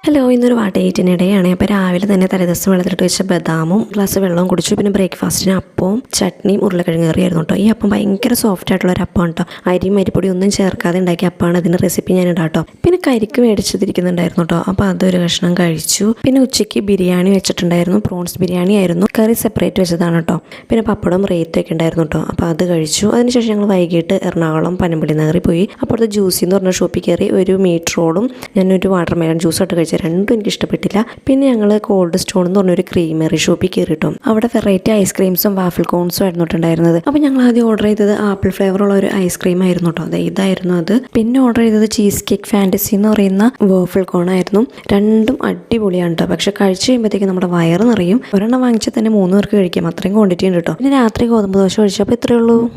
Hello, ഇന്നൊരു വാട്ടേറ്റിനിടെയാണ്. അപ്പോൾ രാവിലെ തന്നെ തലേദിവസം വെള്ളത്തിലിട്ട് വെച്ച ബദാമും ഗ്ലാസ് വെള്ളവും കുടിച്ചു. പിന്നെ ബ്രേക്ക്ഫാസ്റ്റിന് അപ്പവും ചട്നിയും ഉരുളക്കിഴങ്ങ് കറിയായിരുന്നു കേട്ടോ. ഈ അപ്പം ഭയങ്കര സോഫ്റ്റ് ആയിട്ടുള്ള ഒരു അപ്പം കേട്ടോ. അരിയും അരിപ്പൊടി ഒന്നും ചേർക്കാതെ ഉണ്ടാക്കിയ അപ്പമാണ്. അതിൻ്റെ റെസിപ്പി ഞാൻ ഇടാം കേട്ടോ. പിന്നെ കരിക്ക് മേടിച്ചിരിക്കുന്നുണ്ടായിരുന്നു കേട്ടോ. അപ്പോൾ അതൊരു കഷ്ണം കഴിച്ചു. പിന്നെ ഉച്ചയ്ക്ക് ബിരിയാണി വെച്ചിട്ടുണ്ടായിരുന്നു. പ്രോൺസ് ബിരിയാണി ആയിരുന്നു. കറി സെപ്പറേറ്റ് വെച്ചതാണ് കേട്ടോ. പിന്നെ പപ്പടം റേറ്റൊക്കെ ഉണ്ടായിരുന്നു കേട്ടോ. അപ്പോൾ അത് കഴിച്ചു. അതിനുശേഷം ഞങ്ങൾ വൈകിട്ട് എറണാകുളം പനമ്പള്ളി നഗറിൽ പോയി. അപ്പോഴത്തെ ജ്യൂസി എന്ന് പറഞ്ഞ ഷോപ്പിൽ കയറി ഒരു മീറ്റ് റോളും ഞാനൊരു വാട്ടർ മെലൺ ജ്യൂസായിട്ട് കഴിച്ചു. രണ്ടും എനിക്ക് ഇഷ്ടപ്പെട്ടില്ല. പിന്നെ ഞങ്ങൾ കോൾഡ് സ്റ്റോൺ എന്ന് പറഞ്ഞൊരു ക്രീമറി ഷോപ്പിൽ കയറിയിട്ടു. അവിടെ വെറൈറ്റി ഐസ്ക്രീംസും വാഫിൾ കോൺസും ആയിരുന്നു ഉണ്ടായിരുന്നത്. അപ്പോൾ ഞങ്ങൾ ആദ്യം ഓർഡർ ചെയ്തത് ആപ്പിൾ ഫ്ലേവറുള്ള ഒരു ഐസ്ക്രീം ആയിരുന്നു കേട്ടോ. അത് ഇതായിരുന്നു അത്. പിന്നെ ഓർഡർ ചെയ്തത് ചീസ് കേക്ക് ഫാൻറ്റസി എന്ന് പറയുന്ന വാഫിൾ കോൺ ആയിരുന്നു. രണ്ടും അടിപൊളിയാണ് കേട്ടോ. പക്ഷെ കഴിച്ച് കഴിയുമ്പോഴത്തേക്ക് നമ്മുടെ വയറ് നിറയും. ഒരെണ്ണം വാങ്ങിച്ചാൽ തന്നെ 3 പേർക്ക് കഴിക്കാം. അത്രയും ക്വാണ്ടിറ്റി ഉണ്ട് കേട്ടോ. പിന്നെ രാത്രി ഗോതമ്പ് ദോശ കഴിച്ചപ്പോൾ ഇത്രയേ ഉള്ളൂ.